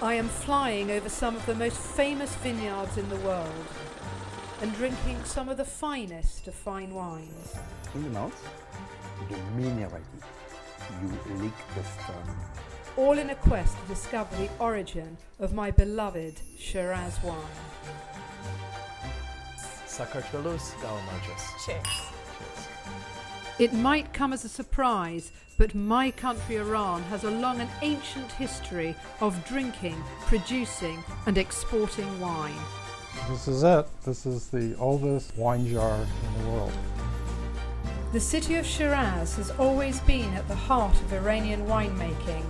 I am flying over some of the most famous vineyards in the world and drinking some of the finest of fine wines. In the mouth, the minerality. You lick the stem. All in a quest to discover the origin of my beloved Shiraz wine. Sakartvelos Dalamajos. Cheers. It might come as a surprise, but my country Iran has a long and ancient history of drinking, producing and exporting wine. This is it. This is the oldest wine jar in the world. The city of Shiraz has always been at the heart of Iranian winemaking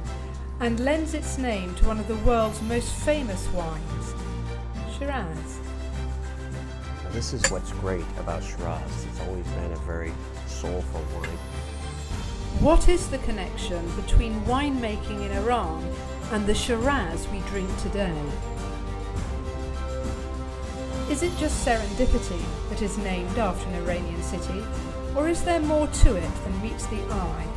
and lends its name to one of the world's most famous wines, Shiraz. Now, this is what's great about Shiraz. It's always been a very soulful wine. What is the connection between winemaking in Iran and the Shiraz we drink today? Is it just serendipity that is named after an Iranian city, or is there more to it than meets the eye?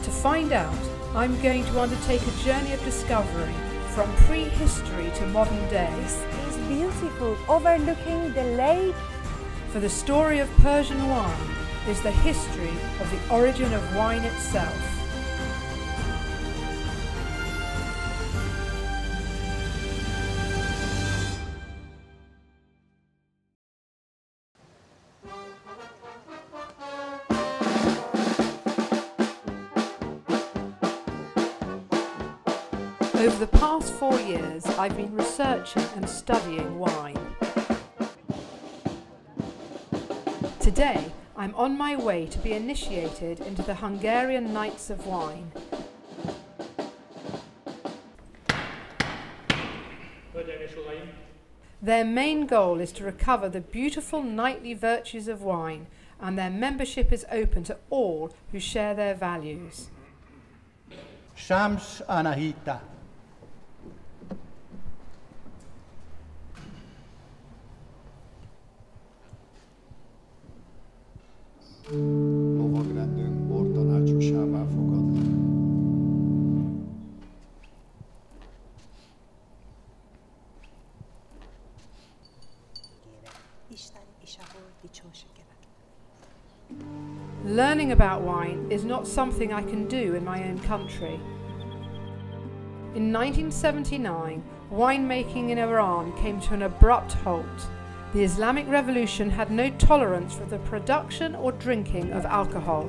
To find out, I'm going to undertake a journey of discovery from prehistory to modern days. It's beautiful, overlooking the lake. For the story of Persian wine is the history of the origin of wine itself. Over the past 4 years, I've been researching and studying wine. Today, I'm on my way to be initiated into the Hungarian Knights of Wine. Their main goal is to recover the beautiful knightly virtues of wine, and their membership is open to all who share their values. Shams Anahita. Lovagrendünk bortanácsosává fogadlak. Learning about wine is not something I can do in my own country. In 1979, winemaking in Iran came to an abrupt halt. The Islamic Revolution had no tolerance for the production or drinking of alcohol.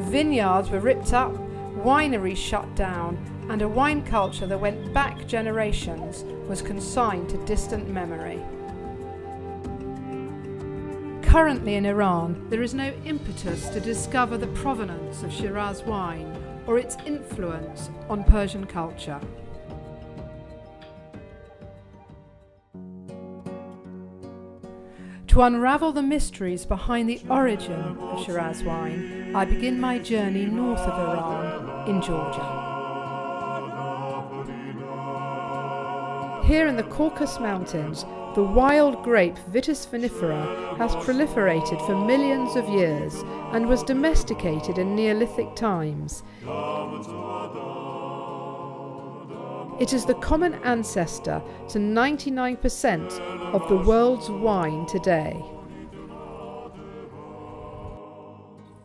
Vineyards were ripped up, wineries shut down, and a wine culture that went back generations was consigned to distant memory. Currently in Iran, there is no impetus to discover the provenance of Shiraz wine or its influence on Persian culture. To unravel the mysteries behind the origin of Shiraz wine, I begin my journey north of Iran, in Georgia. Here in the Caucasus Mountains, the wild grape Vitis vinifera has proliferated for millions of years and was domesticated in Neolithic times. It is the common ancestor to 99% of the world's wine today.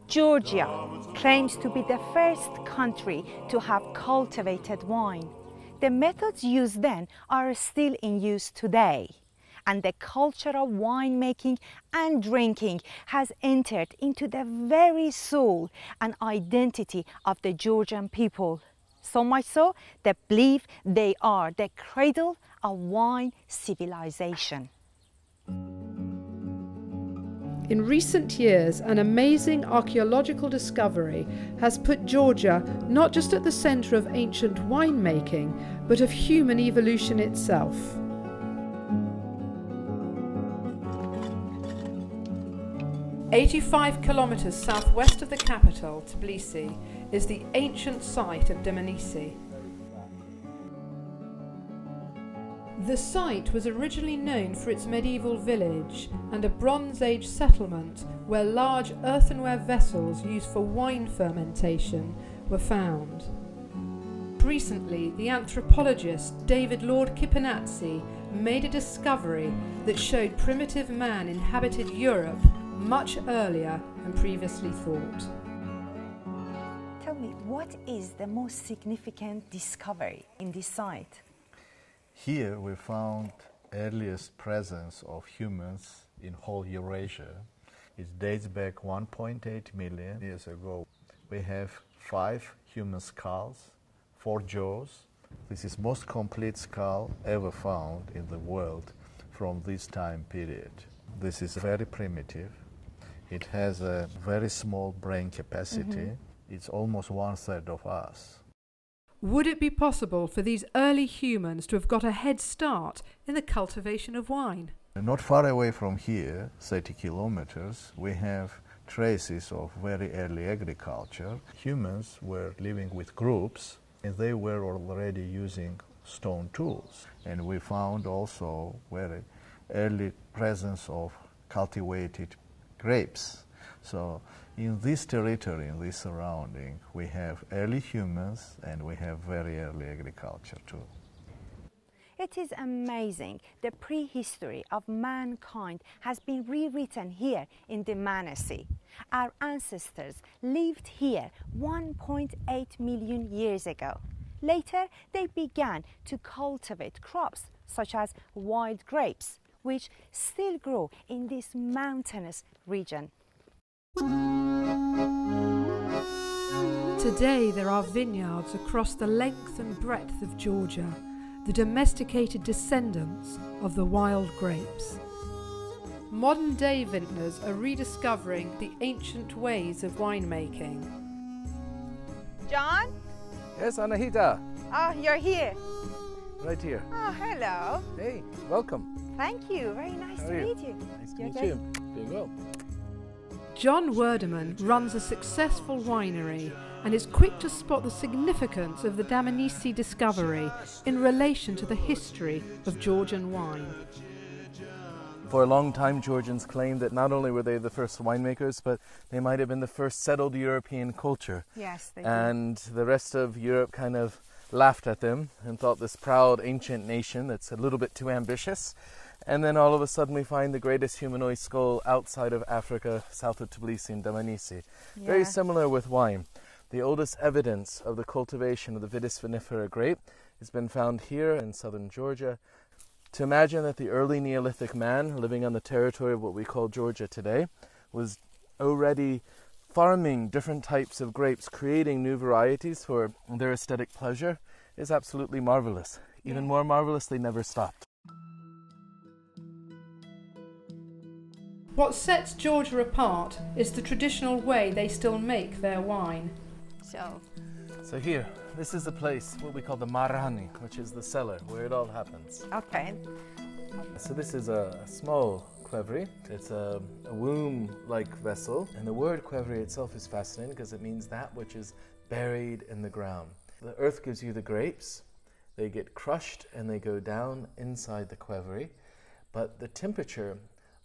Georgia claims to be the first country to have cultivated wine. The methods used then are still in use today, and the culture of winemaking and drinking has entered into the very soul and identity of the Georgian people. So much so, they believe they are the cradle of wine civilization. In recent years, an amazing archaeological discovery has put Georgia not just at the centre of ancient winemaking, but of human evolution itself. "85 kilometres southwest of the capital, Tbilisi, is the ancient site of Dmanisi. The site was originally known for its medieval village and a Bronze Age settlement where large earthenware vessels used for wine fermentation were found. recently, the anthropologist David Lord Kipinatzi made a discovery that showed primitive man inhabited Europe much earlier than previously thought. Tell me, what is the most significant discovery in this site? Here we found earliest presence of humans in whole Eurasia. It dates back 1.8 million years ago. We have 5 human skulls, 4 jaws. This is most complete skull ever found in the world from this time period. This is very primitive. It has a very small brain capacity. It's almost 1/3 of us. Would it be possible for these early humans to have got a head start in the cultivation of wine? Not far away from here, 30 kilometers, we have traces of very early agriculture. Humans were living with groups and they were already using stone tools. And we found also very early presence of cultivated grapes. So in this territory, in this surrounding, we have early humans and we have very early agriculture too. It is amazing. The prehistory of mankind has been rewritten here in Dmanisi. Our ancestors lived here 1.8 million years ago. Later, they began to cultivate crops such as wild grapes, which still grow in this mountainous region. Today there are vineyards across the length and breadth of Georgia, the domesticated descendants of the wild grapes. Modern day vintners are rediscovering the ancient ways of winemaking. John? Yes, Anahita, Oh, you're here. right here. Oh, hello. Hey, welcome. Thank you. Very nice How to are you? meet you. Nice to You're meet okay? you. Doing well. John Werdeman runs a successful winery and is quick to spot the significance of the Dmanisi discovery in relation to the history of Georgian wine. For a long time, Georgians claimed that not only were they the first winemakers, but they might have been the first settled European culture. Yes, they And the rest of Europe kind of laughed at them and thought this proud ancient nation that's a little bit too ambitious. And then all of a sudden we find the greatest humanoid skull outside of Africa, south of Tbilisi in Dmanisi. Very similar with wine. The oldest evidence of the cultivation of the Vitis vinifera grape has been found here in southern Georgia. To imagine that the early Neolithic man living on the territory of what we call Georgia today was already farming different types of grapes, creating new varieties for their aesthetic pleasure is absolutely marvelous. Even more marvelous, they never stopped. What sets Georgia apart is the traditional way they still make their wine. So here, this is the place, what we call the Marani, which is the cellar, where it all happens. Okay. So this is a small qvevri. It's a womb-like vessel. And the word qvevri itself is fascinating because it means that which is buried in the ground. The earth gives you the grapes. They get crushed and they go down inside the qvevri. But the temperature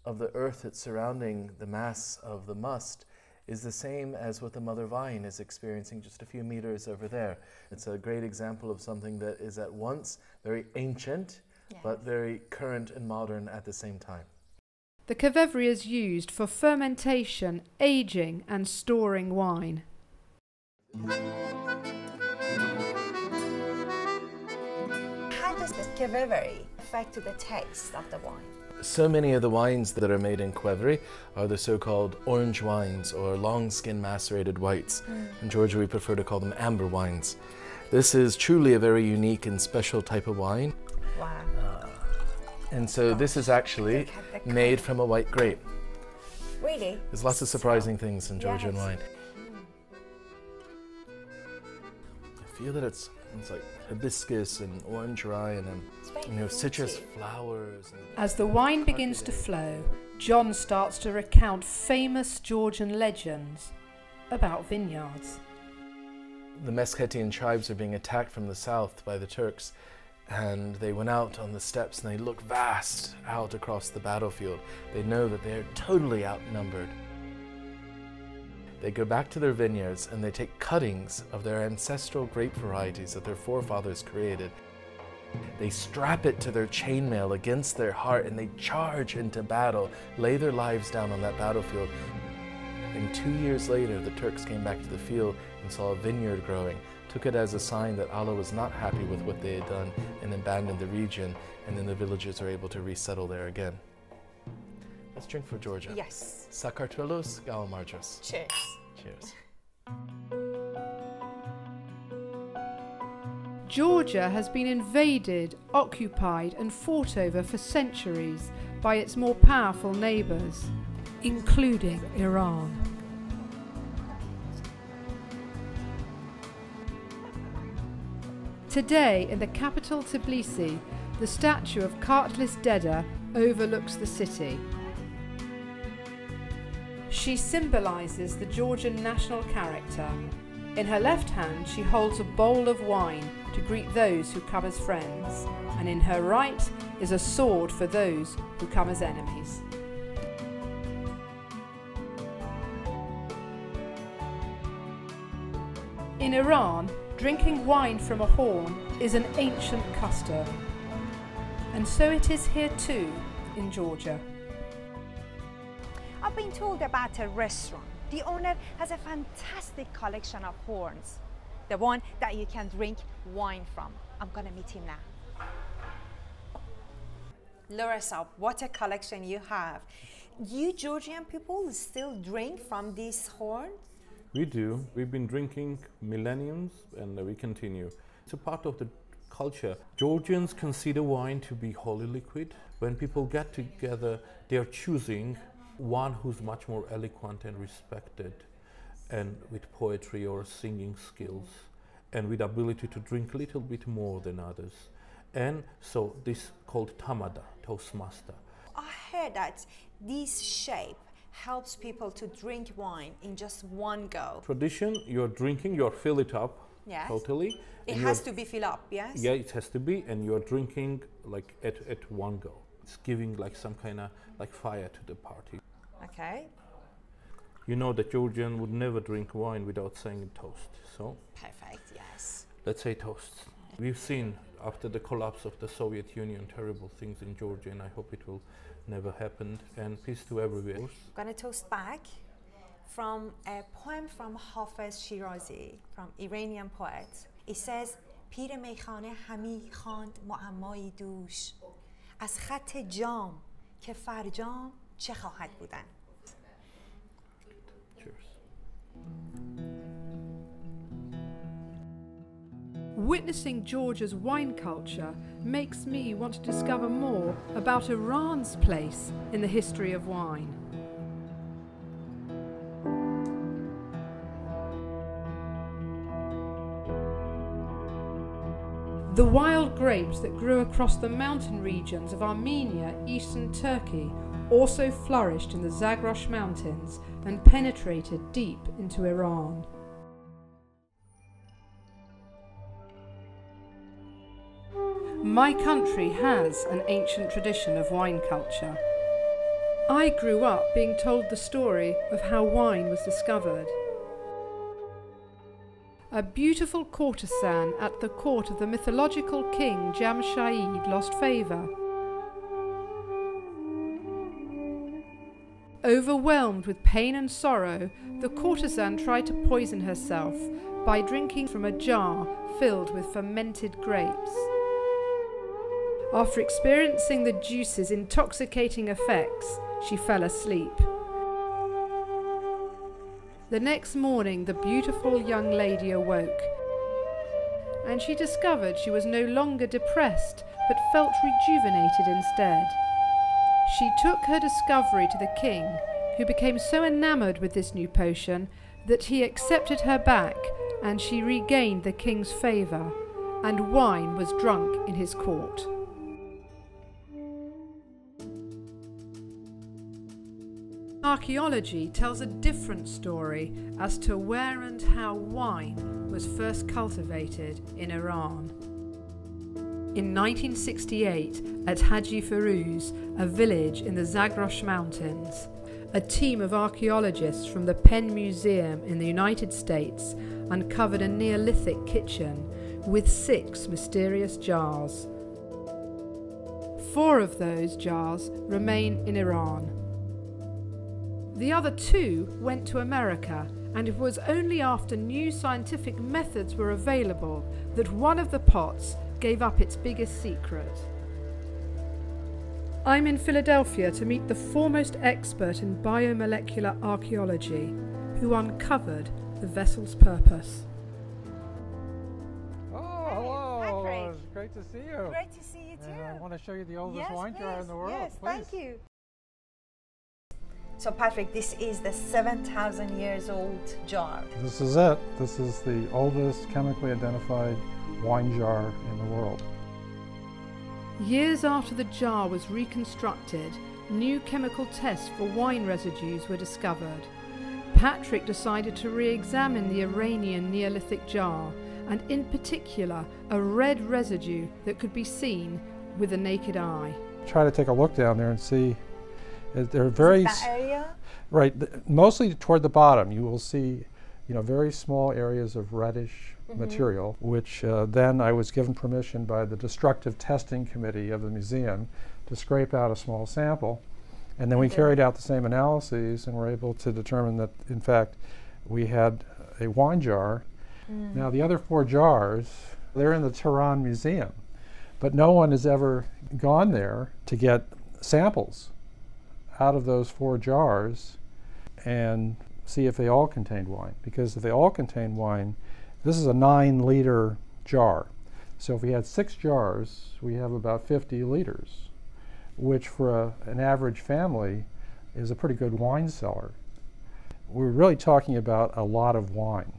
of the earth that's surrounding the mass of the must is the same as what the mother vine is experiencing just a few meters over there. It's a great example of something that is at once very ancient, but very current and modern at the same time. The qvevri is used for fermentation, aging and storing wine. How does the qvevri affect the taste of the wine? So many of the wines that are made in qvevri are the so-called orange wines or long skin macerated whites. In Georgia we prefer to call them amber wines. This is truly a very unique and special type of wine. Wow. And so this is actually made from a white grape. Really? There's lots of surprising things in Georgian Yes. wine. I feel that it's like hibiscus and orange rind and citrus flowers. As the wine begins to flow, John starts to recount famous Georgian legends about vineyards. The Meskhetian tribes are being attacked from the south by the Turks, and they went out on the steppes and they look vast out across the battlefield. They know that they're totally outnumbered. They go back to their vineyards and they take cuttings of their ancestral grape varieties that their forefathers created. They strap it to their chainmail against their heart and they charge into battle, lay their lives down on that battlefield. And 2 years later, the Turks came back to the field and saw a vineyard growing, took it as a sign that Allah was not happy with what they had done and abandoned the region, and then the villagers are able to resettle there again. Let's drink for Georgia. Yes. Sakartvelos Galmargos. Cheers. Cheers. Georgia has been invaded, occupied and fought over for centuries by its more powerful neighbours, including Iran. Today, in the capital Tbilisi, the statue of Kartlis Dede overlooks the city. She symbolises the Georgian national character. In her left hand, she holds a bowl of wine to greet those who come as friends, and in her right is a sword for those who come as enemies. In Iran, drinking wine from a horn is an ancient custom, and so it is here too in Georgia. I've been told about a restaurant. The owner has a fantastic collection of horns, the one that you can drink wine from. I'm gonna meet him now. Laura Saab, what a collection you have. You Georgian people still drink from these horns? We do. We've been drinking millenniums and we continue. It's a part of the culture. Georgians consider wine to be holy liquid. When people get together, they're choosing one who's much more eloquent and respected, and with poetry or singing skills, and with ability to drink a little bit more than others. And so this called tamada, Toastmaster. I heard that this shape helps people to drink wine in just one go. Tradition, you're drinking, you're fill it up. Yes. Totally. It has to be filled up, yes? Yeah, it has to be, and you're drinking like at one go. It's giving like some kind of like fire to the party. Okay. You know that Georgian would never drink wine without saying a toast, so? Perfect, yes. Let's say toast. We've seen after the collapse of the Soviet Union terrible things in Georgia, and I hope it will never happen, and peace to everywhere. I'm gonna toast back from a poem from Hafez Shirazi, from Iranian poet. It says, پیر میخانه همی خواند معمایی دوش از خط جام که فرجام چه خواهد بودن. Witnessing Georgia's wine culture makes me want to discover more about Iran's place in the history of wine. The wild grapes that grew across the mountain regions of Armenia, eastern Turkey, also flourished in the Zagros Mountains and penetrated deep into Iran. My country has an ancient tradition of wine culture. I grew up being told the story of how wine was discovered. A beautiful courtesan at the court of the mythological king Jamshid lost favour. Overwhelmed with pain and sorrow, the courtesan tried to poison herself by drinking from a jar filled with fermented grapes. After experiencing the juice's intoxicating effects, she fell asleep. The next morning, the beautiful young lady awoke, and she discovered she was no longer depressed, but felt rejuvenated instead. She took her discovery to the king, who became so enamored with this new potion that he accepted her back, and she regained the king's favor, and wine was drunk in his court. Archaeology tells a different story as to where and how wine was first cultivated in Iran. In 1968, at Haji Firuz, a village in the Zagros Mountains, a team of archaeologists from the Penn Museum in the United States uncovered a Neolithic kitchen with 6 mysterious jars. 4 of those jars remain in Iran. The other 2 went to America, and it was only after new scientific methods were available that one of the pots gave up its biggest secret. I'm in Philadelphia to meet the foremost expert in biomolecular archaeology, who uncovered the vessel's purpose. Oh, hello. Patrick. It's great to see you. Great to see you too. And I want to show you the oldest wine jar in the world. Yes, please. thank you. So Patrick, this is the 7,000 years old jar. This is it. This is the oldest chemically identified wine jar in the world. Years after the jar was reconstructed, new chemical tests for wine residues were discovered. Patrick decided to re-examine the Iranian Neolithic jar, and in particular a red residue that could be seen with the naked eye. Try to take a look down there and see. They're very That area? right. Mostly toward the bottom, you will see, very small areas of reddish material, which then I was given permission by the destructive testing committee of the museum to scrape out a small sample, and then we carried out the same analyses and were able to determine that, in fact, we had a wine jar. Now, the other 4 jars, they're in the Tehran Museum, but no one has ever gone there to get samples out of those 4 jars and see if they all contained wine. Because if they all contained wine, this is a 9-liter jar. So if we had 6 jars, we have about 50 liters, which for an average family is a pretty good wine cellar. We're really talking about a lot of wine.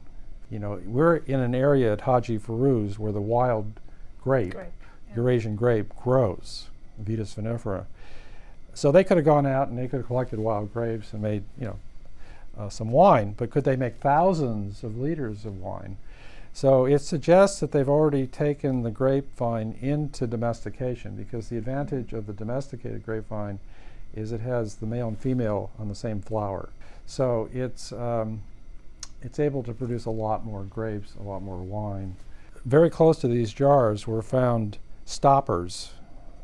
We're in an area at Haji Firuz where the wild grape, Eurasian grape, grows, Vitis vinifera. So they could have gone out and they could have collected wild grapes and made, some wine, but could they make thousands of liters of wine? So it suggests that they've already taken the grapevine into domestication, because the advantage of the domesticated grapevine is it has the male and female on the same flower. So it's able to produce a lot more grapes, a lot more wine. Very close to these jars were found stoppers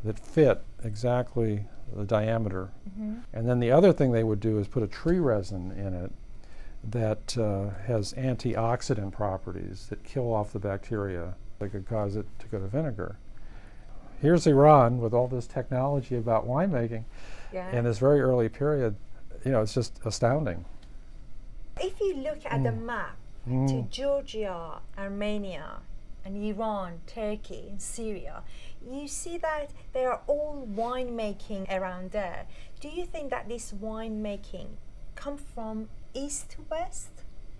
that fit exactly the diameter. And then the other thing they would do is put a tree resin in it that has antioxidant properties that kill off the bacteria that could cause it to go to vinegar. Here's Iran with all this technology about winemaking in this very early period. It's just astounding. If you look at the map to Georgia, Armenia, and Iran, Turkey, and Syria, you see that they are all winemaking around there. Do you think that this winemaking comes from east to west?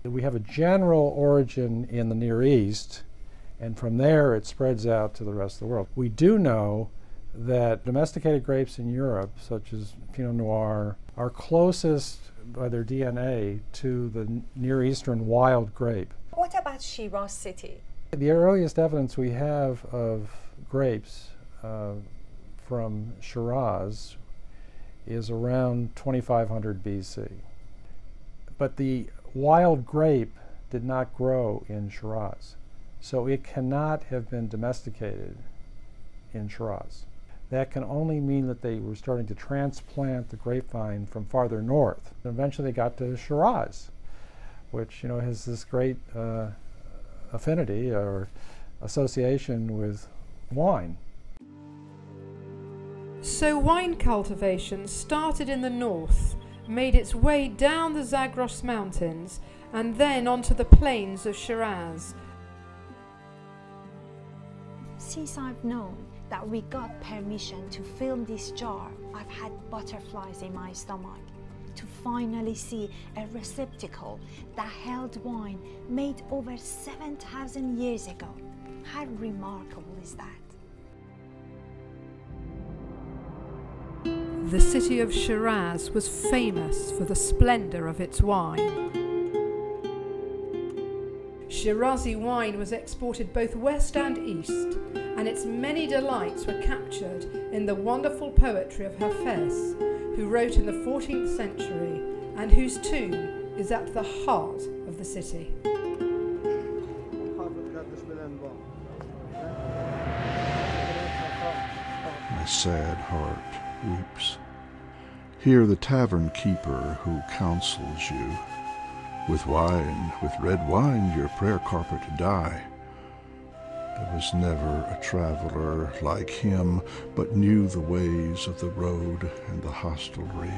We have a general origin in the Near East, and from there it spreads out to the rest of the world. We do know that domesticated grapes in Europe, such as Pinot Noir, are closest by their DNA to the Near Eastern wild grape. What about Shiraz city? The earliest evidence we have of grapes from Shiraz is around 2500 BC. But the wild grape did not grow in Shiraz, so it cannot have been domesticated in Shiraz. That can only mean that they were starting to transplant the grapevine from farther north. And eventually they got to Shiraz, which has this great affinity or association with wine. So wine cultivation started in the north, made its way down the Zagros Mountains, and then onto the plains of Shiraz. Since I've known that we got permission to film this jar, I've had butterflies in my stomach to finally see a receptacle that held wine made over 7,000 years ago. How remarkable is that? The city of Shiraz was famous for the splendor of its wine. Shirazi wine was exported both west and east, and its many delights were captured in the wonderful poetry of Hafez, who wrote in the 14th century and whose tomb is at the heart of the city. My sad heart weeps. Hear the tavern keeper who counsels you, with wine, with red wine, your prayer carpet dye. There was never a traveler like him, but knew the ways of the road and the hostelry.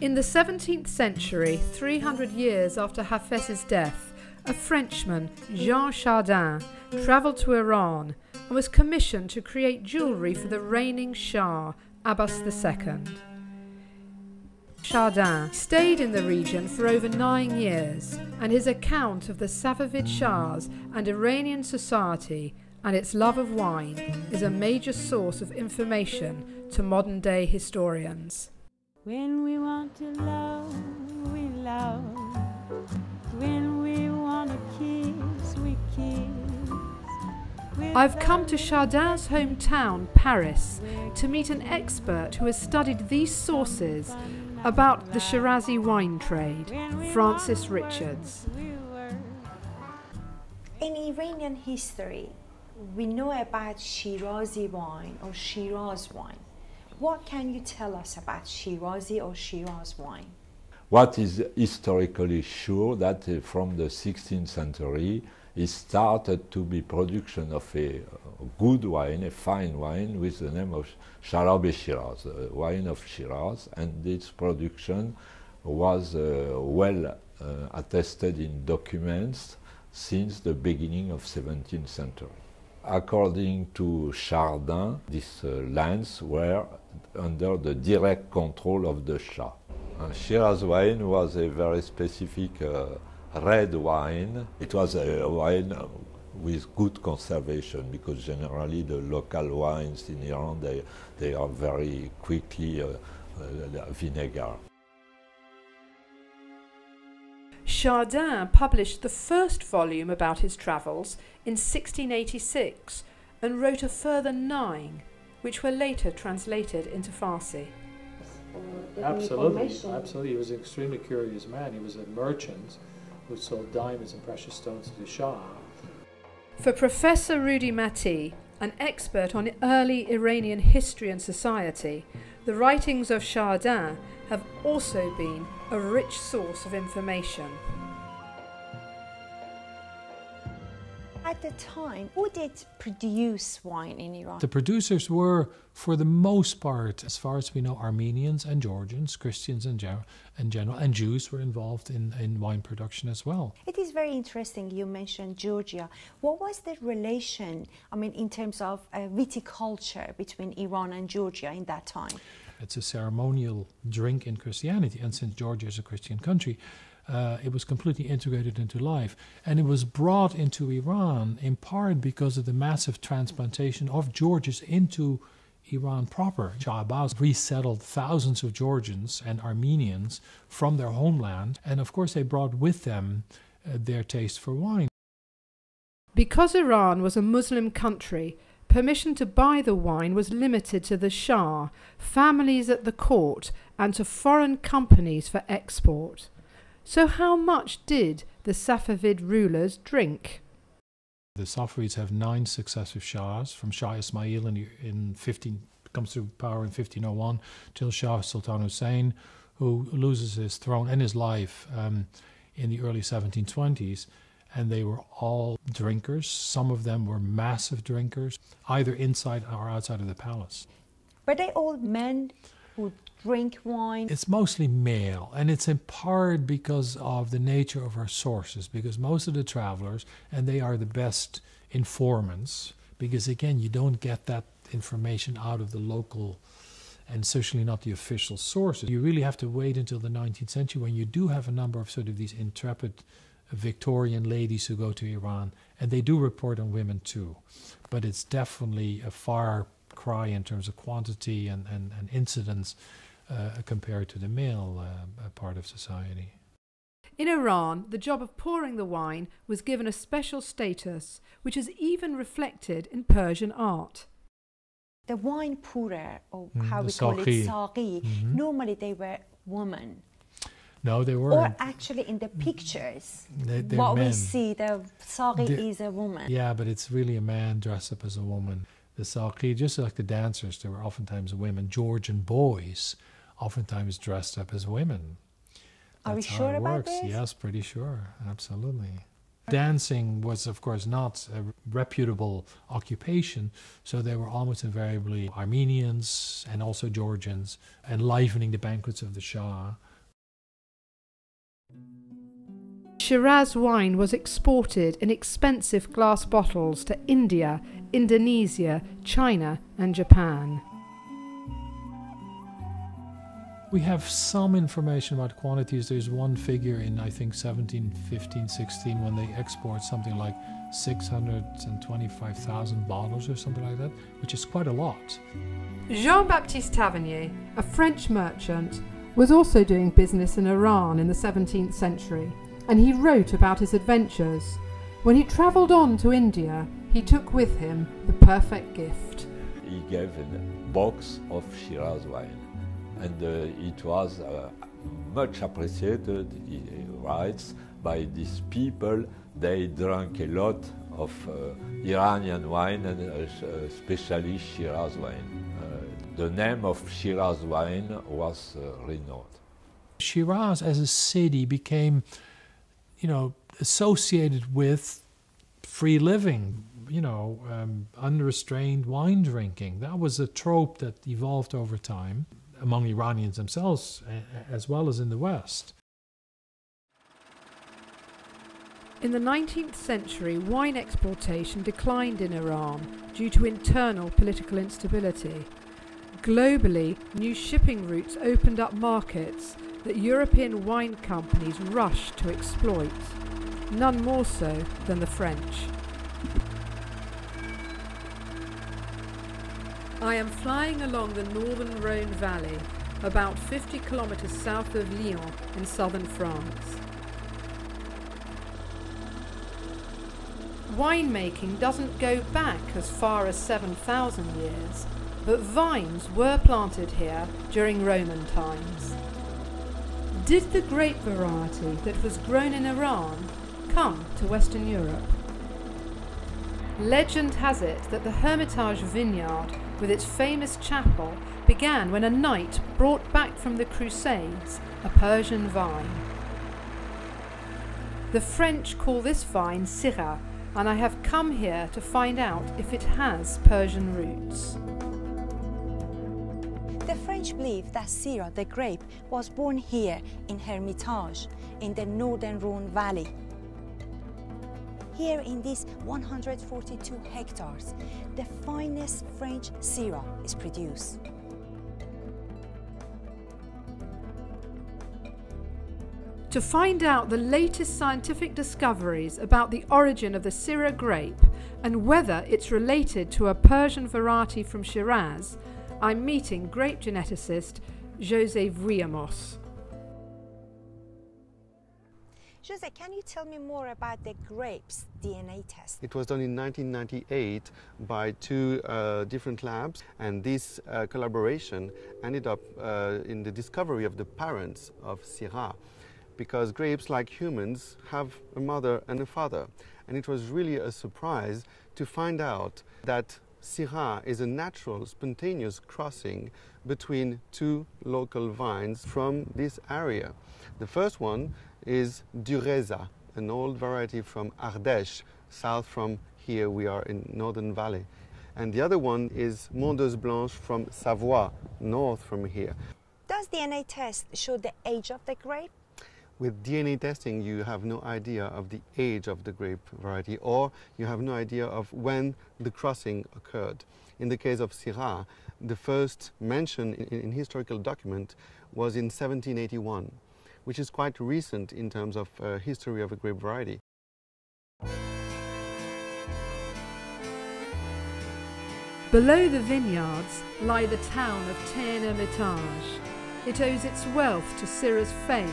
In the 17th century, 300 years after Hafez's death, a Frenchman, Jean Chardin, travelled to Iran and was commissioned to create jewellery for the reigning Shah, Abbas II. Chardin stayed in the region for over 9 years, and his account of the Safavid Shahs and Iranian society and its love of wine is a major source of information to modern-day historians. When we want to love, we love. When we want to kiss, we kiss. I've come to Chardin's hometown, Paris, to meet an expert who has studied these sources about the Shirazi wine trade, Francis Richards. In Iranian history, we know about Shirazi wine or Shiraz wine. What can you tell us about Shirazi or Shiraz wine? What is historically sure that from the 16th century it started to be production of a good wine, a fine wine with the name of Sharab-e-Shiraz, wine of Shiraz, and its production was well attested in documents since the beginning of 17th century. According to Chardin, these lands were under the direct control of the Shah. Shiraz wine was a very specific red wine. It was a wine with good conservation, because generally the local wines in Iran, they are very quickly vinegar. Chardin published the first volume about his travels in 1686 and wrote a further 9, which were later translated into Farsi. Absolutely. He was an extremely curious man. He was a merchant who sold diamonds and precious stones to the Shah. For Professor Rudy Mati, an expert on early Iranian history and society, the writings of Chardin have also been a rich source of information. At the time, who did produce wine in Iran? The producers were, for the most part, as far as we know, Armenians and Georgians, Christians in general, and Jews were involved in wine production as well. It is very interesting you mentioned Georgia. What was the relation, in terms of viticulture between Iran and Georgia in that time? It's a ceremonial drink in Christianity, and since Georgia is a Christian country, it was completely integrated into life. And it was brought into Iran in part because of the massive transplantation of Georgians into Iran proper. Shah Abbas resettled thousands of Georgians and Armenians from their homeland, and of course they brought with them their taste for wine. Because Iran was a Muslim country, permission to buy the wine was limited to the Shah, families at the court, and to foreign companies for export. So how much did the Safavid rulers drink? The Safavids have 9 successive Shahs, from Shah Ismail comes to power in 1501, till Shah Sultan Hussein, who loses his throne and his life in the early 1720s. And they were all drinkers. Some of them were massive drinkers, either inside or outside of the palace. Were they all men who drink wine? It's mostly male, and it's in part because of the nature of our sources, because most of the travelers, and they are the best informants, because again, you don't get that information out of the local, and certainly not the official sources. You really have to wait until the 19th century when you do have a number of sort of these intrepid Victorian ladies who go to Iran, and they do report on women too, but it's definitely a far cry in terms of quantity and incidence compared to the male part of society. In Iran, the job of pouring the wine was given a special status, which is even reflected in Persian art. The wine pourer, or how we saqi. call it, saqi, normally they were women. No, they weren't. Or actually in the pictures, they're what men. we see, the saqi is a woman. Yeah, but it's really a man dressed up as a woman. The saqi, just like the dancers, they were oftentimes women. Georgian boys oftentimes dressed up as women. Are we That's how sure it about works. this? Yes, pretty sure. Absolutely. Dancing was, of course, not a reputable occupation, so they were almost invariably Armenians and also Georgians, enlivening the banquets of the Shah. Shiraz wine was exported in expensive glass bottles to India, Indonesia, China and Japan. We have some information about quantities. There's one figure in, I think, 1715, 16, when they export something like 625,000 bottles or something like that, which is quite a lot. Jean-Baptiste Tavernier, a French merchant, was also doing business in Iran in the 17th century, and he wrote about his adventures. When he travelled on to India, he took with him the perfect gift. He gave a box of Shiraz wine, and it was much appreciated, he writes, by these people. They drank a lot of Iranian wine, and especially Shiraz wine. The name of Shiraz wine was renowned. Shiraz as a city became, associated with free living, unrestrained wine drinking. That was a trope that evolved over time among Iranians themselves, as well as in the West. In the 19th century, wine exportation declined in Iran due to internal political instability. Globally, new shipping routes opened up markets that European wine companies rushed to exploit, none more so than the French. I am flying along the northern Rhône Valley, about 50 kilometers south of Lyon in southern France. Winemaking doesn't go back as far as 7,000 years, but vines were planted here during Roman times. Did the grape variety that was grown in Iran come to Western Europe? Legend has it that the Hermitage vineyard, with its famous chapel, began when a knight brought back from the Crusades a Persian vine. The French call this vine Syrah, and I have come here to find out if it has Persian roots. The French believe that Syrah, the grape, was born here in Hermitage, in the northern Rhône Valley. Here in these 142 hectares, the finest French Syrah is produced. To find out the latest scientific discoveries about the origin of the Syrah grape and whether it's related to a Persian variety from Shiraz, I'm meeting grape geneticist José Vuillamos. José, can you tell me more about the grapes DNA test? It was done in 1998 by two different labs, and this collaboration ended up in the discovery of the parents of Syrah, because grapes, like humans, have a mother and a father. And it was really a surprise to find out that Syrah is a natural, spontaneous crossing between two local vines from this area. The first one is Dureza, an old variety from Ardèche, south from here we are in Northern Valley. And the other one is Mondeuse Blanche from Savoie, north from here. Does DNA test show the age of the grape? With DNA testing, you have no idea of the age of the grape variety, or you have no idea of when the crossing occurred. In the case of Syrah, the first mention in historical document was in 1781, which is quite recent in terms of history of a grape variety. Below the vineyards lie the town of Tain-Hermitage. it owes its wealth to Syrah's fame.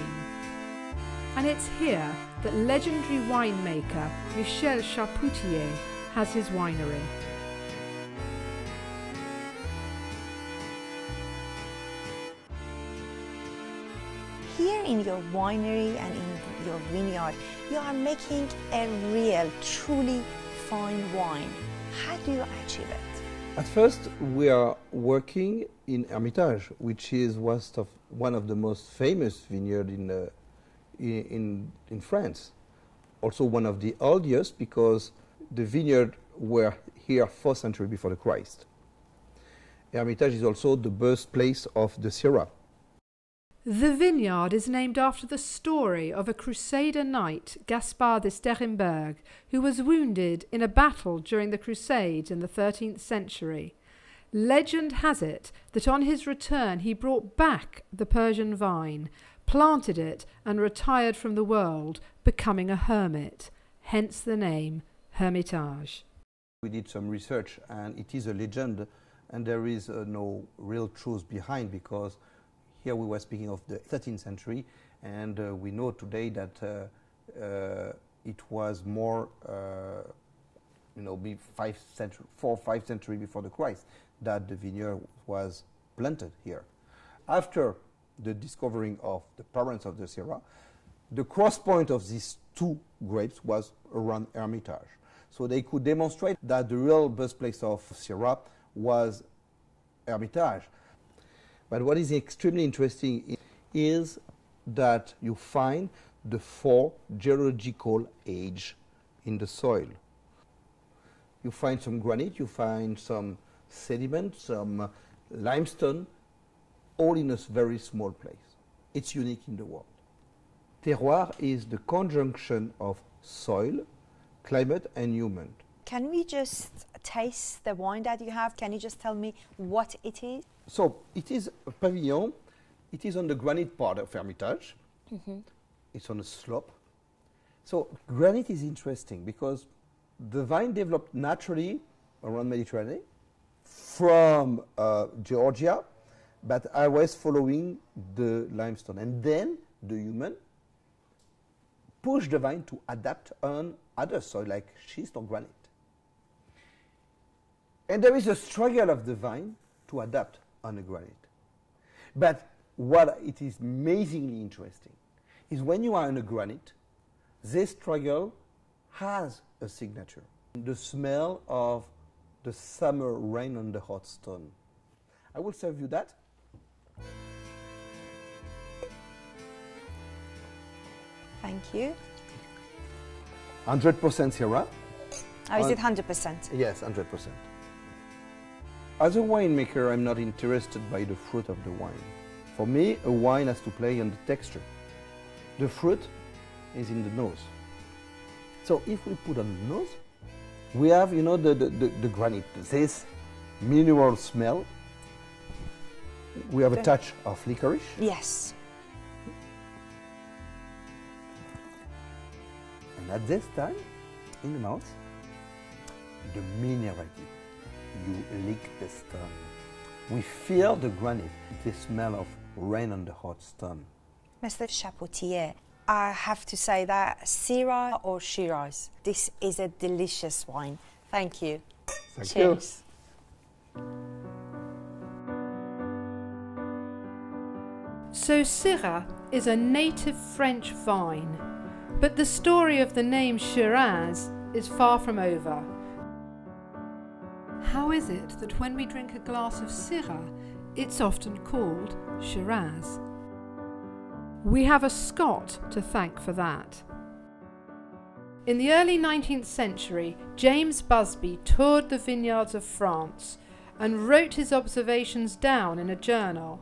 And it's here that legendary winemaker Michel Chapoutier has his winery. Here in your winery and in your vineyard, you are making a real, truly fine wine. How do you achieve it? At first, we are working in Hermitage, which is one of the most famous vineyards in France. Also one of the oldest, because the vineyard were here 4th century before the Christ. Hermitage is also the birthplace of the Syrah. The vineyard is named after the story of a Crusader knight, Gaspard d'Esternberg, who was wounded in a battle during the Crusades in the 13th century. Legend has it that on his return he brought back the Persian vine, planted it and retired from the world, becoming a hermit, hence the name Hermitage. We did some research and it is a legend and there is no real truth behind, because here we were speaking of the 13th century, and we know today that it was more, 4 or 5 centuries before the Christ that the vineyard was planted here. After the discovering of the parents of the Syrah, the cross point of these two grapes was around Hermitage. So they could demonstrate that the real birthplace of Syrah was Hermitage. But what is extremely interesting is that you find the 4 geological age in the soil. You find some granite, you find some sediment, some limestone, all in a very small place. It's unique in the world. Terroir is the conjunction of soil, climate and human. Can we just taste the wine that you have? Can you just tell me what it is? So it is a pavilion. It is on the granite part of Hermitage. Mm-hmm. It's on a slope. So granite is interesting because the vine developed naturally around Mediterranean from Georgia, but I was following the limestone. And then the human pushed the vine to adapt on other soil like schist or granite. And there is a struggle of the vine to adapt on a granite. But what it is amazingly interesting is when you are on a granite, this struggle has a signature. The smell of the summer rain on the hot stone. I will serve you that. Thank you. 100% Syrah. Oh, is it 100%? Yes, 100%. As a winemaker, I'm not interested by the fruit of the wine. For me, a wine has to play on the texture. The fruit is in the nose. So if we put on the nose, we have, the granite, this mineral smell. We have a touch of licorice. Yes. And at this time, in the mouth, the minerality. You lick the stone. We feel the granite, the smell of rain on the hot stone. Mr. Chapoutier, I have to say that Syrah or Shiraz, this is a delicious wine. Thank you. Cheers. So Syrah is a native French vine, but the story of the name Shiraz is far from over. How is it that when we drink a glass of Syrah, it's often called Shiraz? We have a Scot to thank for that. In the early 19th century, James Busby toured the vineyards of France and wrote his observations down in a journal.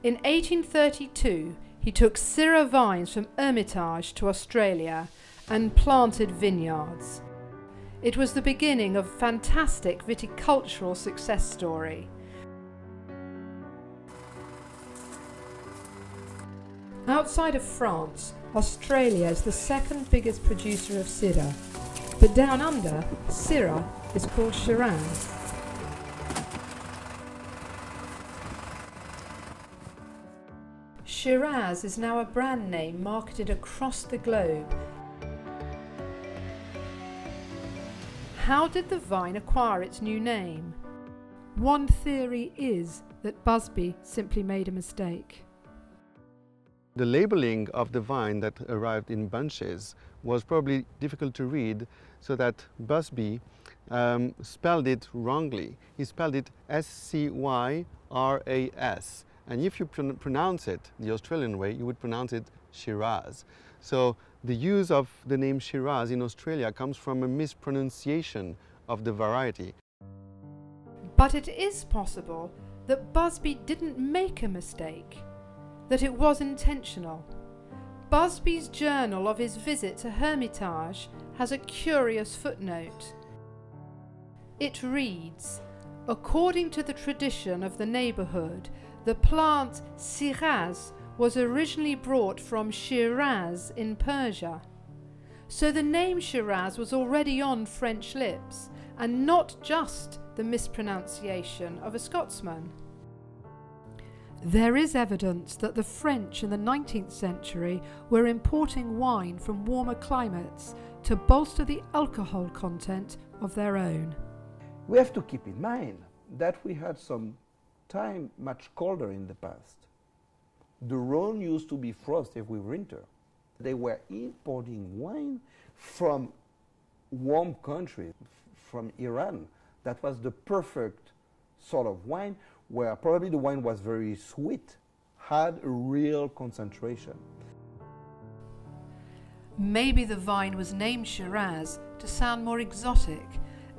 In 1832, he took Syrah vines from Hermitage to Australia and planted vineyards. It was the beginning of a fantastic viticultural success story. Outside of France, Australia is the second biggest producer of Syrah, but down under, Syrah is called Shiraz. Shiraz is now a brand name marketed across the globe. How did the vine acquire its new name? One theory is that Busby simply made a mistake. The labeling of the vine that arrived in bunches was probably difficult to read, so that Busby spelled it wrongly. He spelled it S-C-Y-R-A-S. And if you pronounce it the Australian way, you would pronounce it Shiraz. So the use of the name Shiraz in Australia comes from a mispronunciation of the variety. But it is possible that Busby didn't make a mistake, that it was intentional. Busby's journal of his visit to Hermitage has a curious footnote. It reads, according to the tradition of the neighbourhood, the plant Shiraz was originally brought from Shiraz in Persia. So the name Shiraz was already on French lips, and not just the mispronunciation of a Scotsman. There is evidence that the French in the 19th century were importing wine from warmer climates to bolster the alcohol content of their own. We have to keep in mind that we had some time much colder in the past. The Rhone used to be frost every winter. They were importing wine from warm countries, from Iran. That was the perfect sort of wine, where probably the wine was very sweet, had a real concentration. Maybe the vine was named Shiraz to sound more exotic,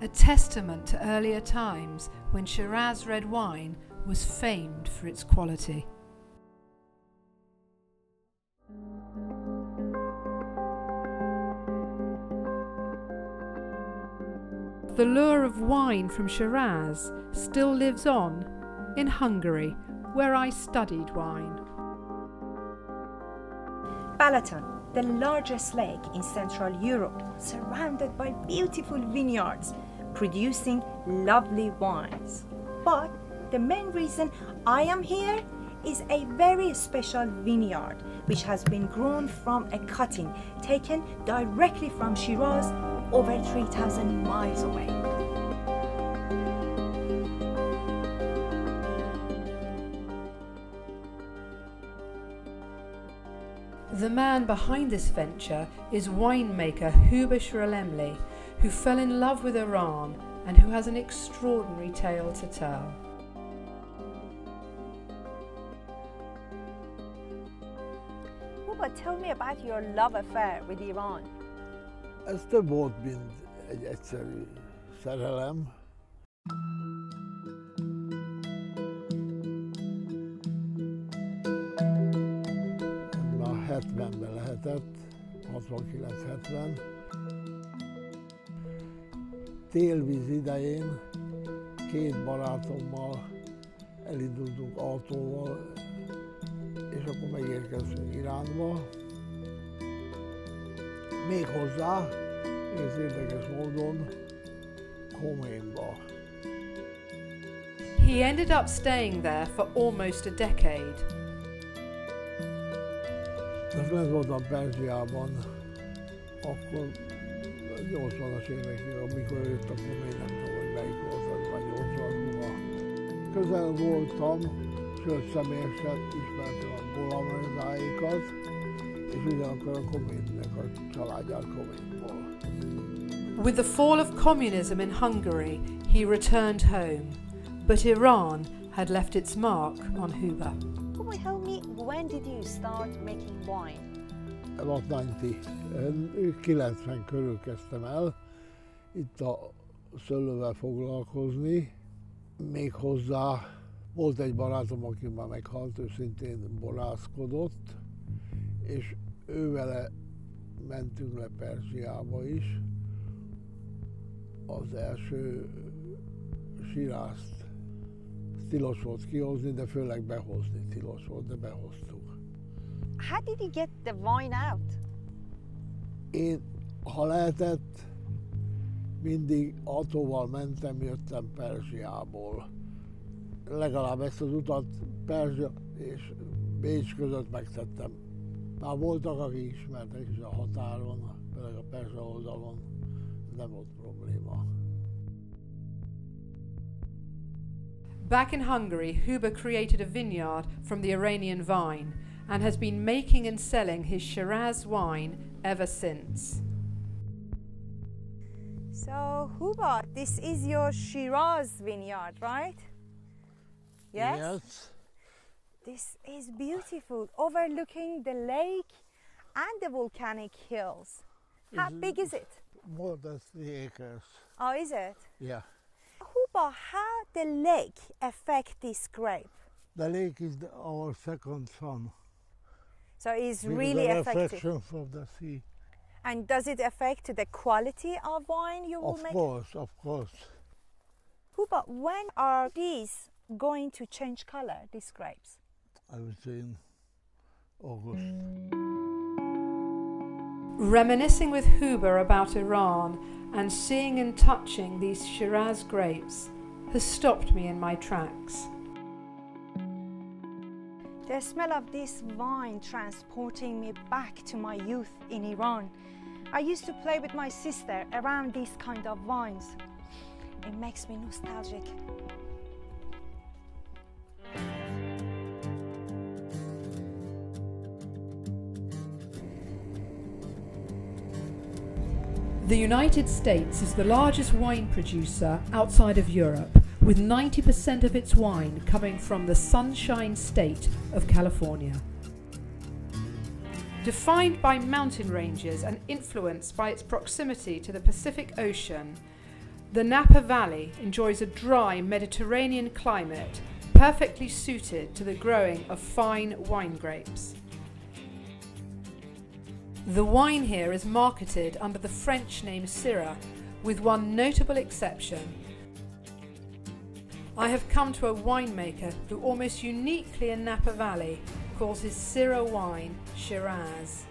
a testament to earlier times when Shiraz red wine was famed for its quality. The lure of wine from Shiraz still lives on in Hungary, where I studied wine. Balaton, the largest lake in Central Europe, surrounded by beautiful vineyards, producing lovely wines. But the main reason I am here is a very special vineyard, which has been grown from a cutting taken directly from Shiraz over 3,000 miles away. The man behind this venture is winemaker Huber Schralemli, who fell in love with Iran and who has an extraordinary tale to tell. Huber, tell me about your love affair with Iran. Ez több volt, mint egy egyszerű szerelem. Már 70-ben lehetett, 69-70. Télvíz idején két barátommal elindultunk autóval, és akkor megérkeztünk Iránba. Méghozzá, ez érdekes módon, Khomeiniba. He ended up staying there for almost a decade. Most lent voltam Perzsiában, akkor 80-as évekig, amikor jött a Khomeini, nem tudom, hogy melyik volt az, vagy 80-ba. Közel voltam, sőt személyesen ismertem a Golamrezáékat, és ugyanakkor a Khomeininek a családját Khomeiniból. With the fall of communism in Hungary, he returned home, but Iran had left its mark on Huber. Huber, tell me, when did you start making wine? About 90. 90 körül kezdtem el itt a szőlővel foglalkozni. Méghozzá volt egy barátom, aki már meghalt, ő szintén borászkodott, és ővele mentünk le Perzsiába is. Az első Shirázt tilos volt kihozni, de főleg behozni tilos volt, de behoztuk. How did you get the wine out? Én, ha lehetett, mindig autóval mentem, jöttem Perzsiából. Legalább ezt az utat Perzsia és Bécs között megtettem. Már voltak, akik ismertek is a határon, például a Perzsa oldalon, nem volt probléma. Back in Hungary, Huber created a vineyard from the Iranian vine and has been making and selling his Shiraz wine ever since. So, Huber, this is your Shiraz vineyard, right? Yes? Yes. This is beautiful, overlooking the lake and the volcanic hills. How big is it? More than 3 acres. Oh, is it? Yeah. Huber, how the lake affect this grape? The lake is our second sun. So it's Because really the effective. reflection from the sea. And does it affect the quality of wine you will make? Of course. Huber, when are these going to change color, these grapes? I would say in August. Reminiscing with Huber about Iran and seeing and touching these Shiraz grapes has stopped me in my tracks. The smell of this wine transporting me back to my youth in Iran. I used to play with my sister around these kind of wines. It makes me nostalgic. The United States is the largest wine producer outside of Europe, with 90% of its wine coming from the Sunshine State of California. Defined by mountain ranges and influenced by its proximity to the Pacific Ocean, the Napa Valley enjoys a dry Mediterranean climate perfectly suited to the growing of fine wine grapes. The wine here is marketed under the French name Syrah, with one notable exception. I have come to a winemaker who almost uniquely in Napa Valley calls his Syrah wine Shiraz.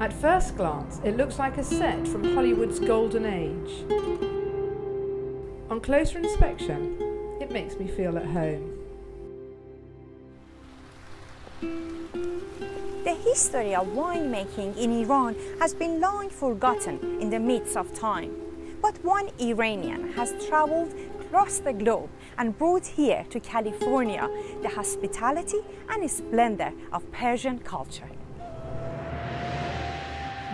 At first glance, it looks like a set from Hollywood's golden age. On closer inspection, it makes me feel at home. The history of winemaking in Iran has been long forgotten in the midst of time. But one Iranian has traveled across the globe and brought here to California the hospitality and splendor of Persian culture.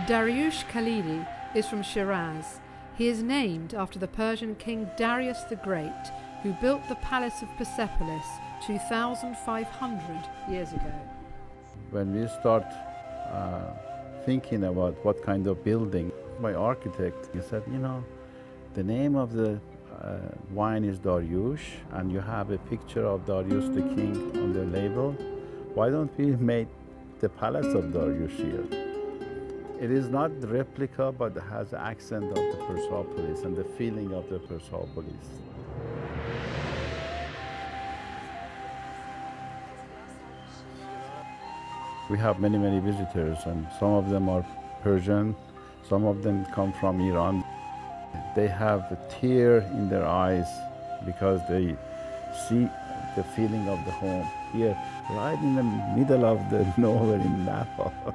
Dariush Khalidi is from Shiraz. He is named after the Persian king Darius the Great, who built the palace of Persepolis 2,500 years ago. When we start thinking about what kind of building, my architect, he said, you know, the name of the wine is Dariush, and you have a picture of Darius the king on the label. Why don't we make the palace of Dariush here? It is not the replica, but it has the accent of the Persepolis and the feeling of the Persepolis. We have many, many visitors, and some of them are Persian, some of them come from Iran. They have a tear in their eyes because they see the feeling of the home here, right in the middle of the nowhere in Napa.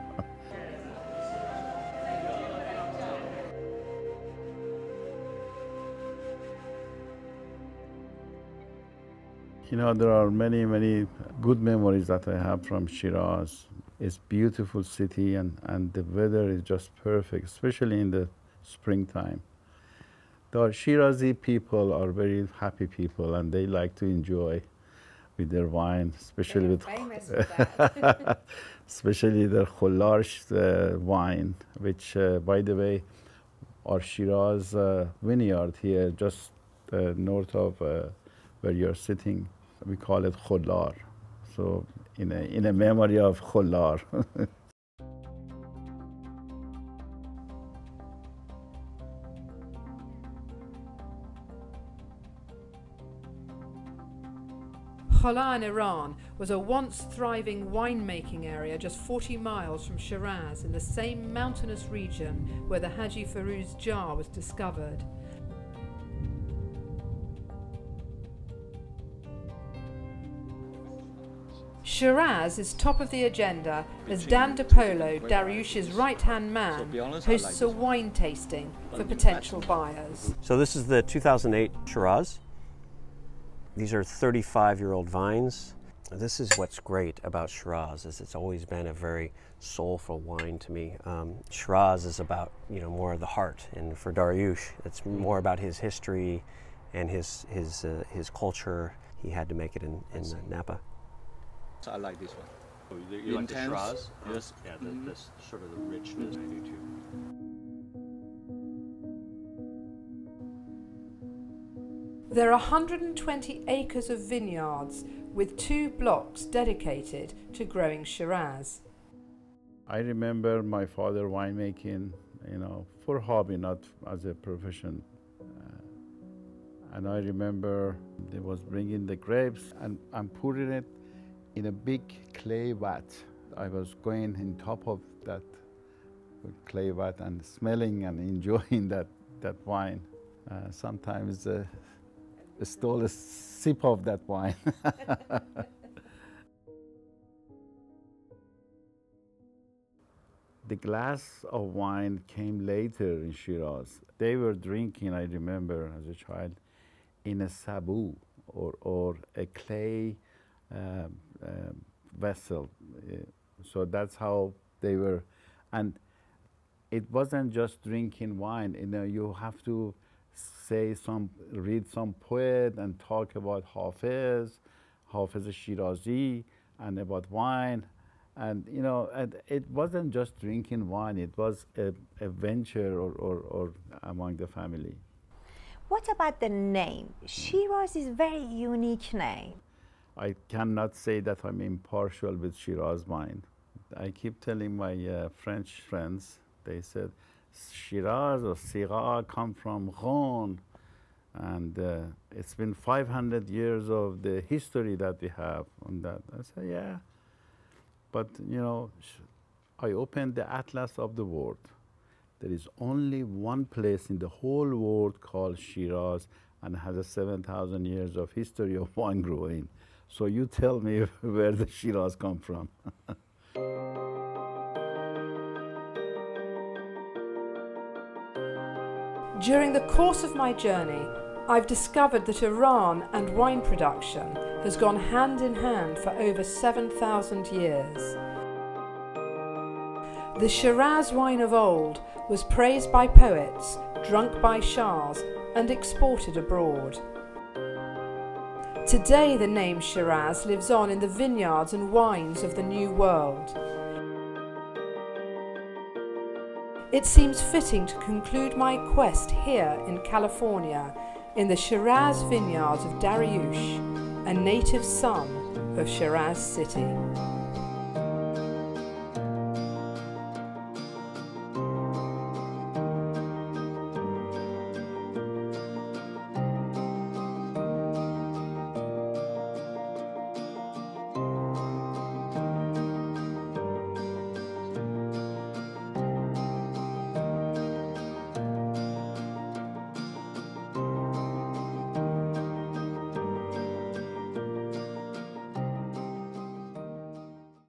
You know, there are many, many good memories that I have from Shiraz. It's a beautiful city, and the weather is just perfect, especially in the springtime. The Shirazi people are very happy people, and they like to enjoy with their wine, especially with especially the Khollar wine, which, by the way, our Shiraz vineyard here, just north of where you're sitting, we call it Khollar. So in a memory of Khollar. Kola in Iran was a once thriving winemaking area just 40 miles from Shiraz in the same mountainous region where the Haji Firuz jar was discovered. Shiraz is top of the agenda as Dan DePolo, Dariush's right-hand man, hosts a wine tasting for potential buyers. So this is the 2008 Shiraz. These are 35-year-old vines. This is what's great about Shiraz, is it's always been a very soulful wine to me. Shiraz is about, more of the heart, and for Dariush, it's more about his history and his culture. He had to make it in Napa. I like this one. You like the Shiraz? Yes. Yeah, this sort of the richness. I do too. There are 120 acres of vineyards with 2 blocks dedicated to growing Shiraz. I remember my father winemaking, for hobby, not as a profession. And I remember they was bringing the grapes and putting it in a big clay vat. I was going on top of that clay vat and smelling and enjoying that wine. Sometimes stole a sip of that wine. The glass of wine came later in Shiraz. They were drinking, I remember as a child, in a sabu or a clay vessel. So that's how they were. And it wasn't just drinking wine. You have to read some poet and talk about Hafiz Shirazi, and about wine. And it wasn't just drinking wine, it was a venture or among the family. What about the name? Shiraz is a very unique name. I cannot say that I'm impartial with Shiraz wine. I keep telling my French friends, they said, Shiraz or Syrah come from Rhône, and it's been 500 years of the history that we have on that. I said, yeah, but I opened the Atlas of the world. There is only one place in the whole world called Shiraz and has a 7,000 years of history of wine growing. So you tell me where the Shiraz come from. During the course of my journey, I've discovered that Iran and wine production has gone hand in hand for over 7,000 years. The Shiraz wine of old was praised by poets, drunk by shahs, and exported abroad. Today the name Shiraz lives on in the vineyards and wines of the New World. It seems fitting to conclude my quest here in California, in the Shiraz vineyards of Dariush, a native son of Shiraz City.